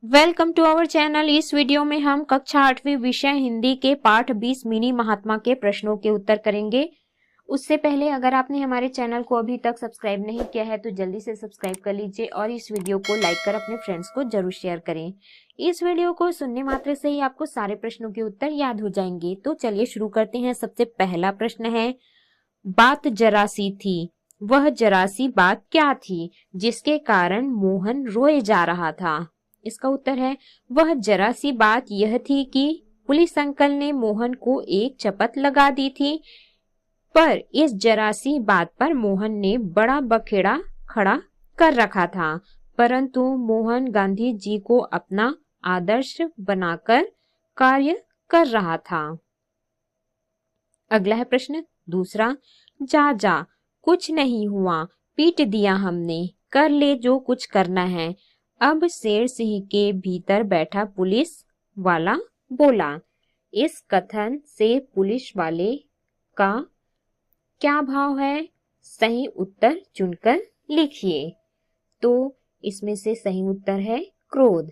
Welcome to our channel. इस video में हम कक्षा 8वीं विषय हिंदी के पाठ 20 मिनी महात्मा के प्रश्नों के उत्तर करेंगे। उससे पहले अगर आपने हमारे चैनल को अभी तक सब्सक्राइब नहीं किया है तो जल्दी से सब्सक्राइब कर लीजिए और इस वीडियो को लाइक कर अपने फ्रेंड्स को जरूर शेयर करें। इस वीडियो को सुनने मात्र से ही आपको सारे प्रश्नों के उत्तर याद हो जाएंगे। तो चलिए शुरू करते हैं। सबसे पहला प्रश्न है, बात जरा सी थी, वह जरा सी बात क्या थी जिसके कारण मोहन रोए जा रहा था? इसका उत्तर है, वह जरा सी बात यह थी कि पुलिस अंकल ने मोहन को एक चपत लगा दी थी। पर इस जरा सी बात पर मोहन ने बड़ा बखेड़ा खड़ा कर रखा था, परंतु मोहन गांधी जी को अपना आदर्श बनाकर कार्य कर रहा था। अगला है प्रश्न दूसरा, जा जा कुछ नहीं हुआ, पीट दिया हमने, कर ले जो कुछ करना है। अब शेर सिंह के भीतर बैठा पुलिस वाला बोला। इस कथन से पुलिस वाले का क्या भाव है? सही उत्तर चुनकर लिखिए। तो इसमें से सही उत्तर है क्रोध।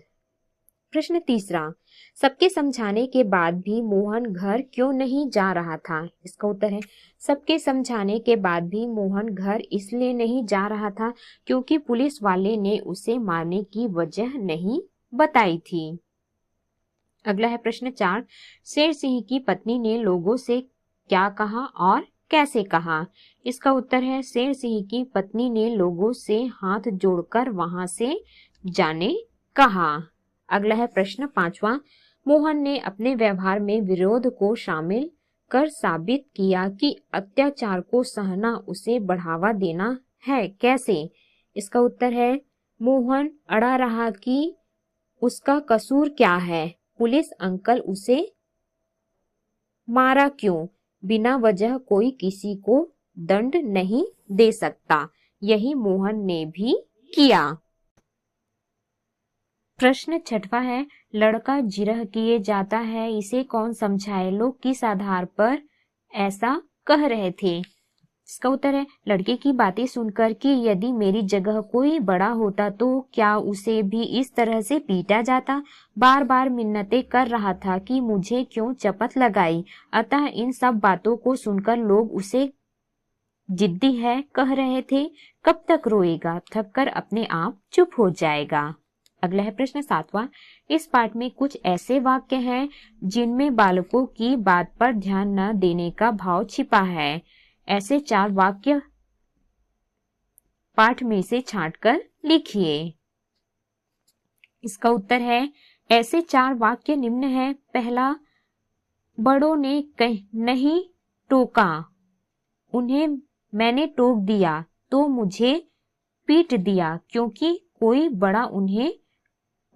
प्रश्न तीसरा, सबके समझाने के बाद भी मोहन घर क्यों नहीं जा रहा था? इसका उत्तर है, सबके समझाने के बाद भी मोहन घर इसलिए नहीं जा रहा था क्योंकि पुलिस वाले ने उसे मारने की वजह नहीं बताई थी। अगला है प्रश्न 4, शेर सिंह की पत्नी ने लोगों से क्या कहा और कैसे कहा? इसका उत्तर है, शेर सिंह की पत्नी ने लोगों से हाथ जोड़कर वहां से जाने कहा। अगला है प्रश्न 5वां, मोहन ने अपने व्यवहार में विरोध को शामिल कर साबित किया कि अत्याचार को सहना उसे बढ़ावा देना है। कैसे? इसका उत्तर है, मोहन अड़ा रहा कि उसका कसूर क्या है, पुलिस अंकल उसे मारा क्यों, बिना वजह कोई किसी को दंड नहीं दे सकता। यही मोहन ने भी किया। प्रश्न 6वां है, लड़का जिरह किए जाता है, इसे कौन समझाए? लोग किस आधार पर ऐसा कह रहे थे? इसका उत्तर है, लड़के की बातें सुनकर कि यदि मेरी जगह कोई बड़ा होता तो क्या उसे भी इस तरह से पीटा जाता। बार बार मिन्नतें कर रहा था कि मुझे क्यों चपत लगाई। अतः इन सब बातों को सुनकर लोग उसे जिद्दी है कह रहे थे। कब तक रोएगा, थक कर अपने आप चुप हो जाएगा। अगला है प्रश्न 7वां, इस पाठ में कुछ ऐसे वाक्य हैं जिनमें बालकों की बात पर ध्यान न देने का भाव छिपा है। ऐसे 4 वाक्य पाठ में से छांटकर लिखिए। इसका उत्तर है, ऐसे 4 वाक्य निम्न है। पहला, बड़ों ने नहीं टोका, उन्हें मैंने टोक दिया तो मुझे पीट दिया, क्योंकि कोई बड़ा उन्हें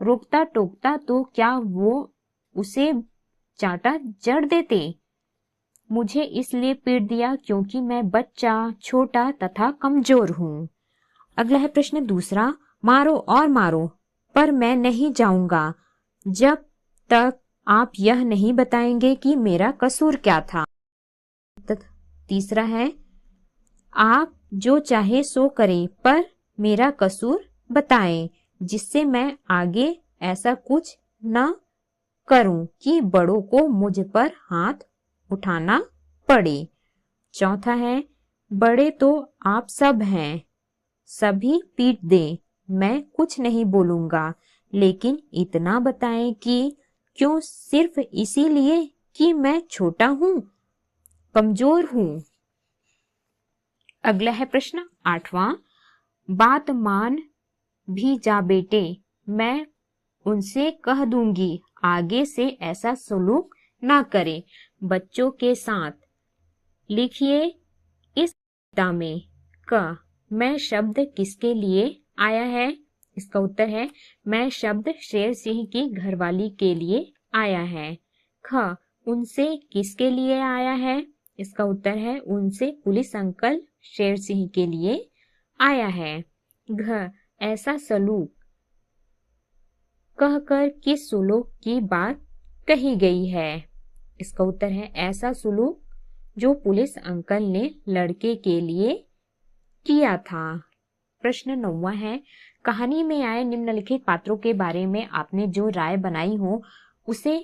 रोकता टोकता तो क्या वो उसे चाटा जड़ देते। मुझे इसलिए पीट दिया क्योंकि मैं बच्चा, छोटा तथा कमजोर हूँ। अगला है प्रश्न दूसरा, मारो और मारो पर मैं नहीं जाऊंगा जब तक आप यह नहीं बताएंगे कि मेरा कसूर क्या था। तीसरा है, आप जो चाहे सो करें पर मेरा कसूर बताएं, जिससे मैं आगे ऐसा कुछ न करूं कि बड़ों को मुझ पर हाथ उठाना पड़े। चौथा है, बड़े तो आप सब हैं, सभी पीट दें, मैं कुछ नहीं बोलूंगा, लेकिन इतना बताएं कि क्यों सिर्फ इसीलिए कि मैं छोटा हूं, कमजोर हूं। अगला है प्रश्न 8वां, बात मान भी जा बेटे, मैं उनसे कह दूंगी आगे से ऐसा सलूक ना करे बच्चों के साथ। लिखिए इस कविता में क मैं शब्द किसके लिए आया है? इसका उत्तर है, मैं शब्द शेर सिंह की घरवाली के लिए आया है। ख उनसे किसके लिए आया है? इसका उत्तर है, उनसे पुलिस अंकल शेर सिंह के लिए आया है। घ ऐसा सलूक कहकर किस सलूक की बात कही गई है? इसका उत्तर है, ऐसा सलूक जो पुलिस अंकल ने लड़के के लिए किया था। प्रश्न 9वां है, कहानी में आए निम्नलिखित पात्रों के बारे में आपने जो राय बनाई हो उसे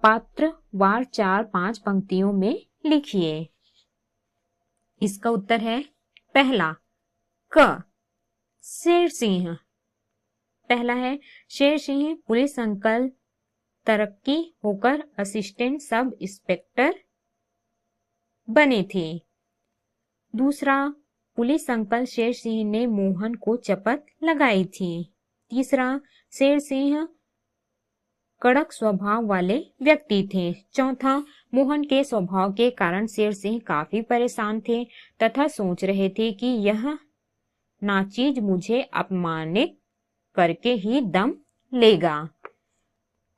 पात्रवार 4-5 पंक्तियों में लिखिए। इसका उत्तर है पहला क, शेर सिंह। पहला है शेर सिंह पुलिस अंकल तरक्की होकर असिस्टेंट सब इंस्पेक्टर बने थे। दूसरा, पुलिस अंकल शेर सिंह ने मोहन को शपथ लगाई थी। तीसरा, शेर सिंह कड़क स्वभाव वाले व्यक्ति थे। चौथा, मोहन के स्वभाव के कारण शेर सिंह काफी परेशान थे तथा सोच रहे थे कि यह नाचीज मुझे अपमानित करके ही दम लेगा।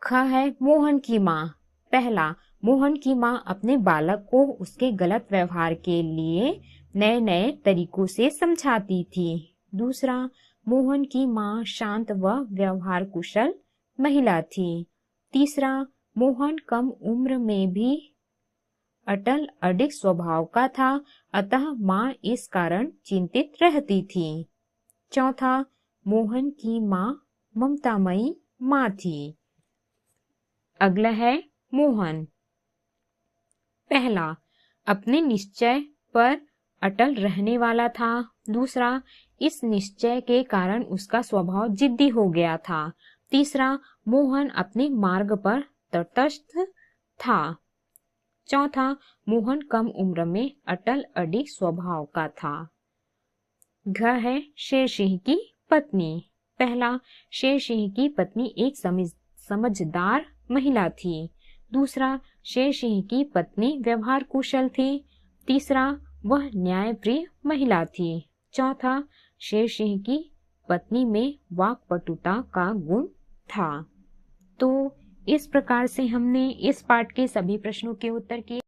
ख है मोहन की माँ। पहला, मोहन की माँ अपने बालक को उसके गलत व्यवहार के लिए नए नए तरीकों से समझाती थी। दूसरा, मोहन की माँ शांत व व्यवहार कुशल महिला थी। तीसरा, मोहन कम उम्र में भी अटल अडिग स्वभाव का था, अतः माँ इस कारण चिंतित रहती थी। चौथा, मोहन की माँ ममतामयी माँ थी। अगला है मोहन। पहला, अपने निश्चय पर अटल रहने वाला था। दूसरा, इस निश्चय के कारण उसका स्वभाव जिद्दी हो गया था। तीसरा, मोहन अपने मार्ग पर तटस्थ था। चौथा, मोहन कम उम्र में अटल अडिग स्वभाव का था। घ है शेर सिंह की पत्नी। पहला, शेर सिंह की पत्नी एक समझदार महिला थी। दूसरा, शेर सिंह की पत्नी व्यवहार कुशल थी। तीसरा, वह न्यायप्रिय महिला थी। चौथा, शेर सिंह की पत्नी में वाक्पटुता का गुण था। तो इस प्रकार से हमने इस पाठ के सभी प्रश्नों के उत्तर किए।